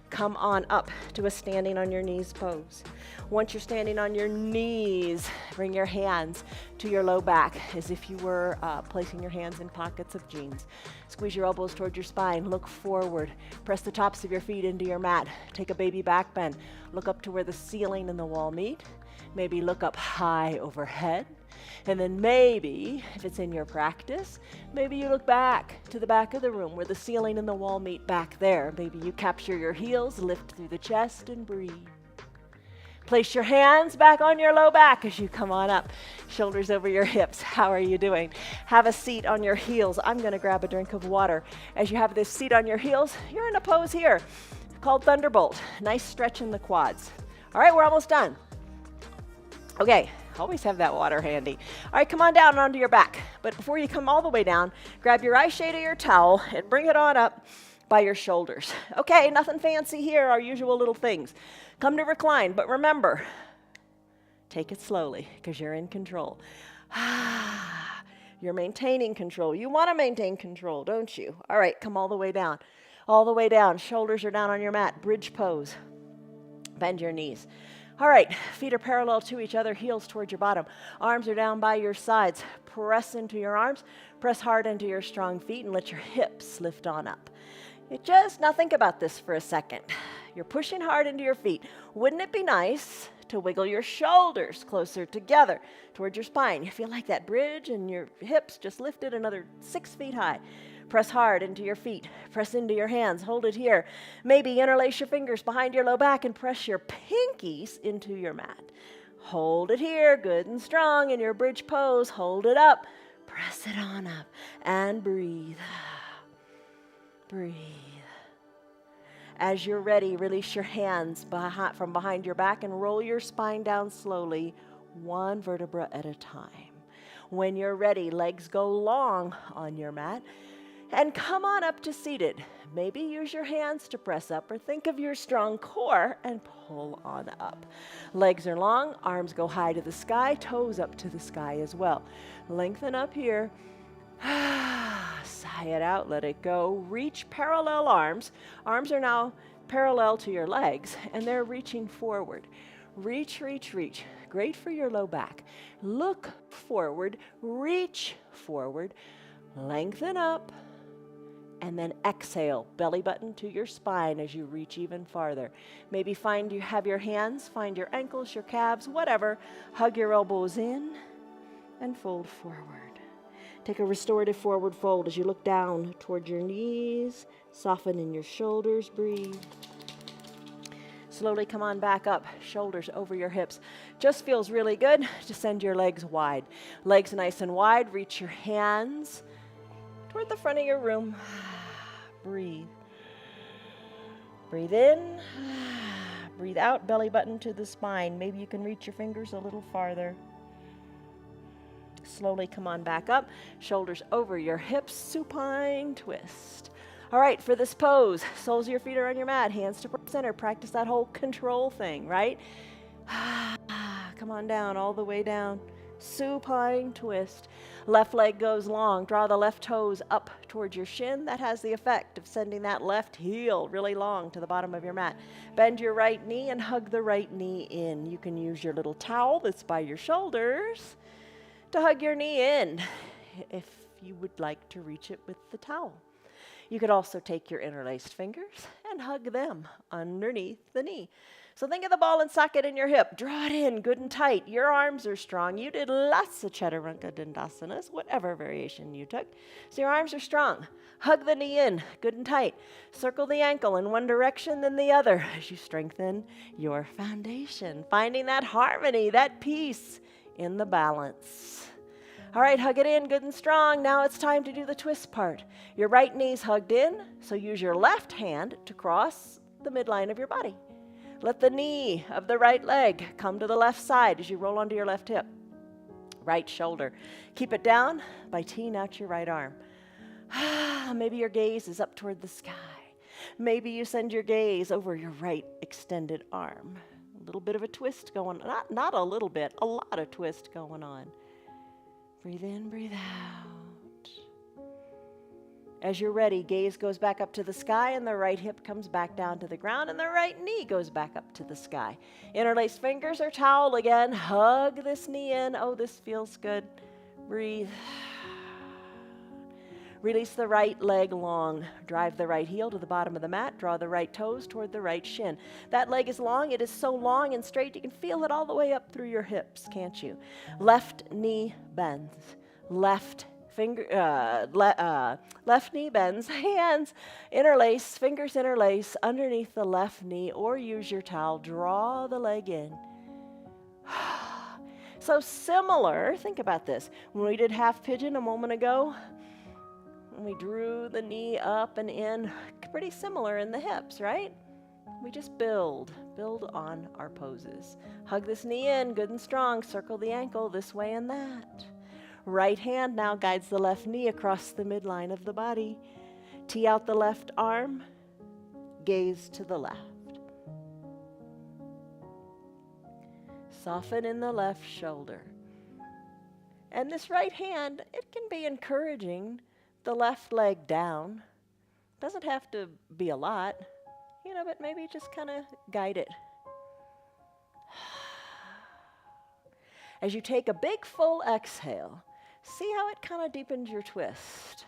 Come on up to a standing on your knees pose. Once you're standing on your knees, bring your hands to your low back as if you were placing your hands in pockets of jeans. Squeeze your elbows toward your spine. Look forward. Press the tops of your feet into your mat. Take a baby back bend. Look up to where the ceiling and the wall meet. Maybe look up high overhead. And then maybe, if it's in your practice, maybe you look back to the back of the room where the ceiling and the wall meet back there. Maybe you capture your heels, lift through the chest, and breathe. Place your hands back on your low back as you come on up. Shoulders over your hips. How are you doing? Have a seat on your heels. I'm going to grab a drink of water. As you have this seat on your heels, you're in a pose here called Thunderbolt. Nice stretch in the quads. All right, we're almost done. Okay. Always have that water handy. All right, come on down onto your back. But before you come all the way down, grab your eye shade of your towel and bring it on up by your shoulders. Okay, nothing fancy here, our usual little things. Come to recline, but remember, take it slowly because you're in control. You're maintaining control. You want to maintain control, don't you? All right, come all the way down. All the way down. Shoulders are down on your mat. Bridge pose. Bend your knees. All right, feet are parallel to each other, heels towards your bottom. Arms are down by your sides. Press into your arms, press hard into your strong feet, and let your hips lift on up. Now think about this for a second. You're pushing hard into your feet. Wouldn't it be nice to wiggle your shoulders closer together towards your spine? You feel like that bridge and your hips just lifted another 6 feet high. Press hard into your feet. Press into your hands. Hold it here. Maybe interlace your fingers behind your low back and press your pinkies into your mat. Hold it here, good and strong in your bridge pose. Hold it up. Press it on up and breathe. Breathe. As you're ready, release your hands from behind your back and roll your spine down slowly, one vertebra at a time. When you're ready, legs go long on your mat. And come on up to seated. Maybe use your hands to press up or think of your strong core and pull on up. Legs are long, arms go high to the sky, toes up to the sky as well. Lengthen up here. Sigh it out, let it go. Reach parallel arms. Arms are now parallel to your legs and they're reaching forward. Reach, reach, reach. Great for your low back. Look forward, reach forward, lengthen up. And then exhale, belly button to your spine as you reach even farther. Maybe have your hands, find your ankles, your calves, whatever. Hug your elbows in and fold forward. Take a restorative forward fold as you look down toward your knees. Soften in your shoulders, breathe. Slowly come on back up, shoulders over your hips. Just feels really good to send your legs wide. Legs nice and wide, reach your hands toward the front of your room. Breathe. Breathe in. Breathe out, belly button to the spine. Maybe you can reach your fingers a little farther. Slowly come on back up, shoulders over your hips, supine twist. All right, for this pose, soles of your feet are on your mat, hands to center. Practice that whole control thing, right? Come on down, all the way down. Supine twist. Left leg goes long. Draw the left toes up towards your shin. That has the effect of sending that left heel really long to the bottom of your mat. Bend your right knee and hug the right knee in. You can use your little towel that's by your shoulders to hug your knee in if you would like to reach it with the towel. You could also take your interlaced fingers and hug them underneath the knee. So think of the ball and socket in your hip. Draw it in good and tight. Your arms are strong. You did lots of Chaturanga Dandasanas, whatever variation you took. So your arms are strong. Hug the knee in good and tight. Circle the ankle in one direction, then the other as you strengthen your foundation. Finding that harmony, that peace in the balance. All right, hug it in good and strong. Now it's time to do the twist part. Your right knee's hugged in, so use your left hand to cross the midline of your body. Let the knee of the right leg come to the left side as you roll onto your left hip. Right shoulder. Keep it down by teeing out your right arm. Maybe your gaze is up toward the sky. Maybe you send your gaze over your right extended arm. A little bit of a twist going on. Not a little bit, a lot of twist going on. Breathe in, breathe out. As you're ready, gaze goes back up to the sky and the right hip comes back down to the ground and the right knee goes back up to the sky. Interlace fingers or towel again. Hug this knee in. Oh, this feels good. Breathe. Release the right leg long. Drive the right heel to the bottom of the mat. Draw the right toes toward the right shin. That leg is long. It is so long and straight you can feel it all the way up through your hips, can't you? Left knee bends. Left knee bends, hands interlace, fingers interlace underneath the left knee, or use your towel. Draw the leg in. So similar, think about this. When we did half pigeon a moment ago, we drew the knee up and in, pretty similar in the hips, right? We just build on our poses. Hug this knee in, good and strong. Circle the ankle this way and that. Right hand now guides the left knee across the midline of the body. Tee out the left arm, gaze to the left. Soften in the left shoulder. And this right hand, it can be encouraging the left leg down. Doesn't have to be a lot, but maybe just kind of guide it. As you take a big full exhale, see how it kind of deepens your twist.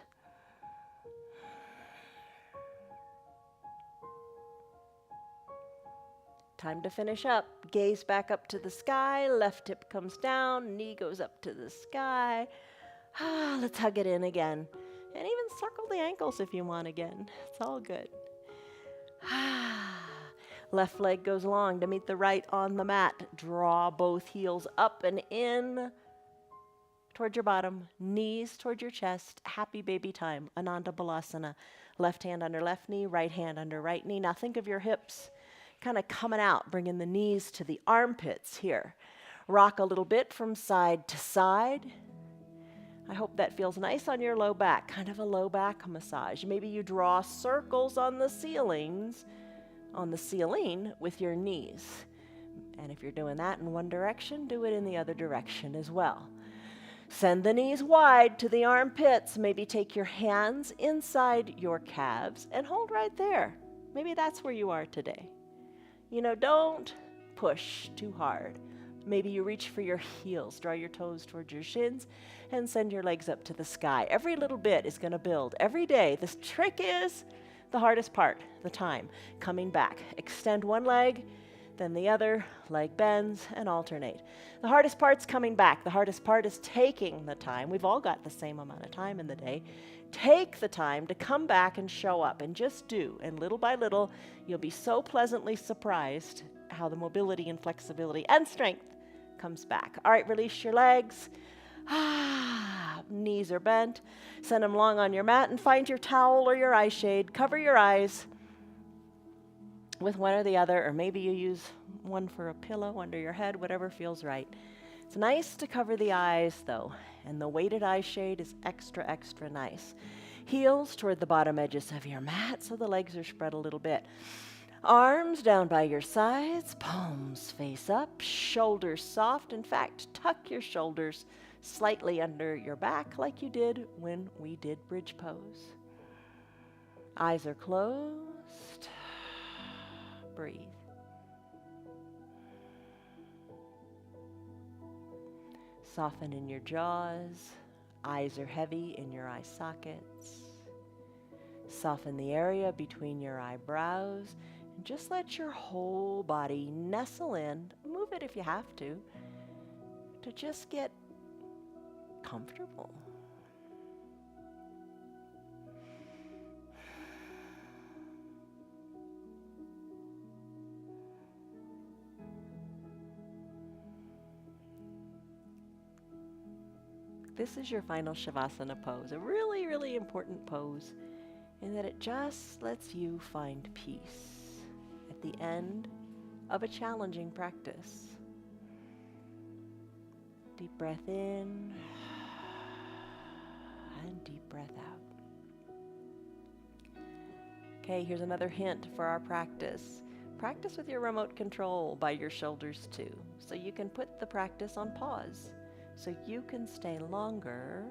Time to finish up. Gaze back up to the sky. Left hip comes down. Knee goes up to the sky. Let's hug it in again. And even circle the ankles if you want again. It's all good. Left leg goes long to meet the right on the mat. Draw both heels up and in toward your bottom. Knees toward your chest. Happy baby time. Ananda Balasana. Left hand under left knee. Right hand under right knee. Now think of your hips kind of coming out, bringing the knees to the armpits here. Rock a little bit from side to side. I hope that feels nice on your low back, kind of a low back massage. Maybe you draw circles on the ceiling with your knees. And if you're doing that in one direction, do it in the other direction as well. Send the knees wide to the armpits. Maybe take your hands inside your calves and hold right there. Maybe that's where you are today. Don't push too hard. Maybe you reach for your heels, draw your toes towards your shins, and send your legs up to the sky. Every little bit is going to build. Every day, this trick is the hardest part, the time. Coming back. Extend one leg, then the other, leg bends, and alternate. The hardest part's coming back. The hardest part is taking the time. We've all got the same amount of time in the day. Take the time to come back and show up, and just do. And little by little, you'll be so pleasantly surprised how the mobility and flexibility and strength comes back. All right, release your legs. Knees are bent. Send them long on your mat and find your towel or your eye shade. Cover your eyes with one or the other, or maybe you use one for a pillow under your head, whatever feels right. It's nice to cover the eyes though, and the weighted eye shade is extra, extra nice. Heels toward the bottom edges of your mat so the legs are spread a little bit. Arms down by your sides, palms face up, shoulders soft. In fact, tuck your shoulders slightly under your back like you did when we did bridge pose. Eyes are closed. Breathe. Soften in your jaws. Eyes are heavy in your eye sockets. Soften the area between your eyebrows. And just let your whole body nestle in. Move it if you have to just get comfortable. This is your final Shavasana pose, a really, really important pose in that it just lets you find peace at the end of a challenging practice. Deep breath in and deep breath out. Okay, here's another hint for our practice. Practice with your remote control by your shoulders too, so you can put the practice on pause, so you can stay longer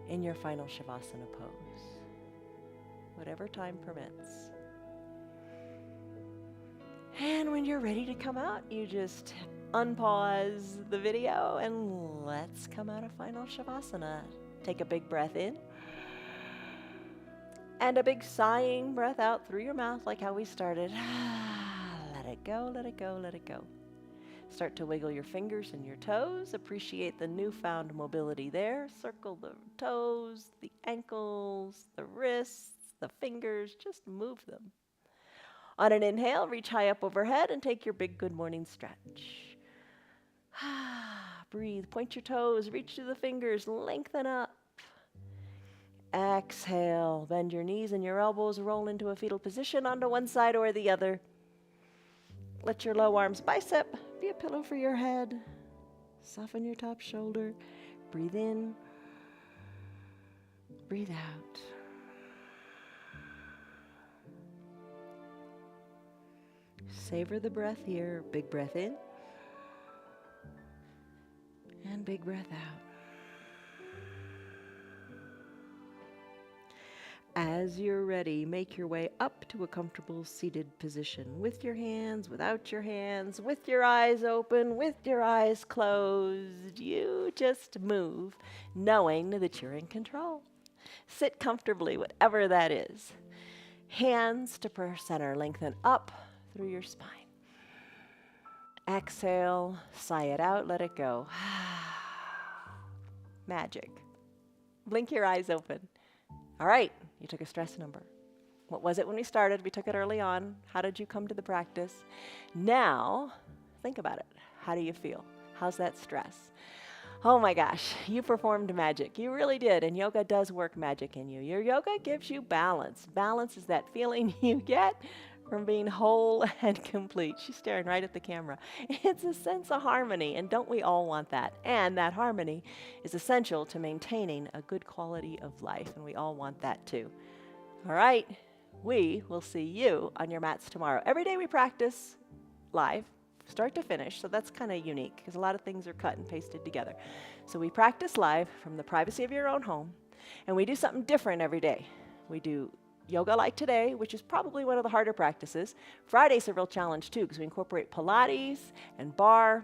in your final Shavasana pose, whatever time permits. And when you're ready to come out, you just unpause the video and let's come out of final Shavasana. Take a big breath in and a big sighing breath out through your mouth like how we started. Let it go, let it go, let it go. Start to wiggle your fingers and your toes. Appreciate the newfound mobility there. Circle the toes, the ankles, the wrists, the fingers. Just move them. On an inhale, reach high up overhead and take your big good morning stretch. Breathe. Point your toes. Reach through the fingers. Lengthen up. Exhale. Bend your knees and your elbows. Roll into a fetal position onto one side or the other. Let your low arms bicep be a pillow for your head. Soften your top shoulder. Breathe in. Breathe out. Savor the breath here. Big breath in. And big breath out. As you're ready, make your way up to a comfortable seated position with your hands, without your hands, with your eyes open, with your eyes closed. You just move, knowing that you're in control. Sit comfortably, whatever that is. Hands to center, lengthen up through your spine. Exhale, sigh it out, let it go. Magic. Blink your eyes open. All right, you took a stress number. What was it when we started? We took it early on. How did you come to the practice? Now, think about it. How do you feel? How's that stress? Oh my gosh, you performed magic. You really did, and yoga does work magic in you. Your yoga gives you balance. Balance is that feeling you get from being whole and complete. She's staring right at the camera. It's a sense of harmony, and don't we all want that? And that harmony is essential to maintaining a good quality of life, and we all want that too. All right, we will see you on your mats tomorrow. Every day we practice live, start to finish, so that's kind of unique because a lot of things are cut and pasted together. So we practice live from the privacy of your own home, and we do something different every day. We do yoga like today, which is probably one of the harder practices. Friday's a real challenge too, because we incorporate Pilates and bar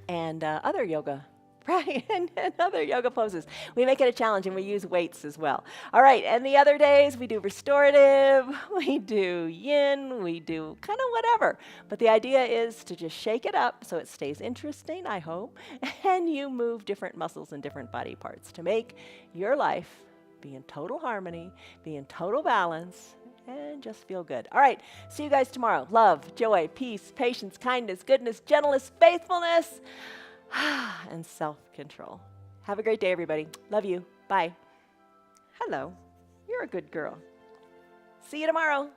and other yoga, right? and other yoga poses. We make it a challenge, and we use weights as well. All right, and the other days we do restorative, we do yin, we do kind of whatever. But the idea is to just shake it up so it stays interesting, I hope, and you move different muscles and different body parts to make your life be in total harmony, be in total balance, and just feel good. All right, see you guys tomorrow. Love, joy, peace, patience, kindness, goodness, gentleness, faithfulness, and self-control. Have a great day, everybody. Love you. Bye. Hello. You're a good girl. See you tomorrow.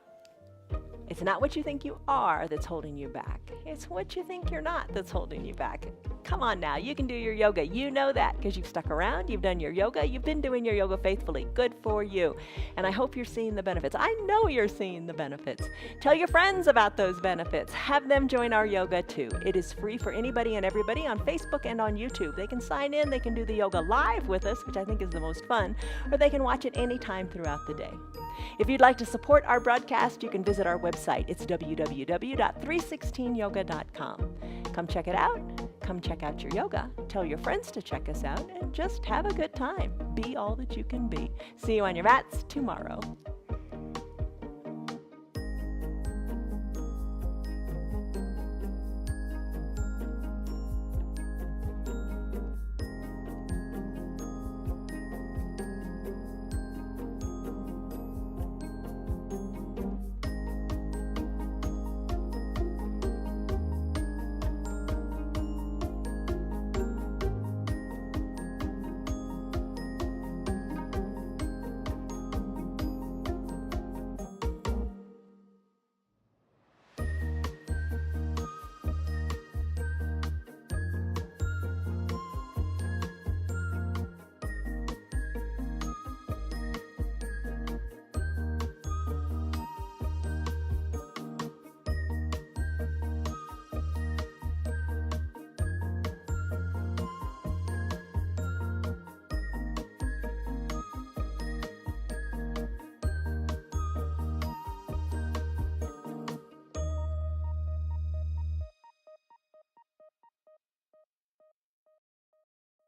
It's not what you think you are that's holding you back. It's what you think you're not that's holding you back. Come on now, you can do your yoga. You know that because you've stuck around, you've done your yoga, you've been doing your yoga faithfully. Good for you. And I hope you're seeing the benefits. I know you're seeing the benefits. Tell your friends about those benefits. Have them join our yoga too. It is free for anybody and everybody on Facebook and on YouTube. They can sign in, they can do the yoga live with us, which I think is the most fun, or they can watch it anytime throughout the day. If you'd like to support our broadcast, you can visit our website. It's www.316yoga.com. Come check it out. Come check out your yoga. Tell your friends to check us out and just have a good time. Be all that you can be. See you on your mats tomorrow.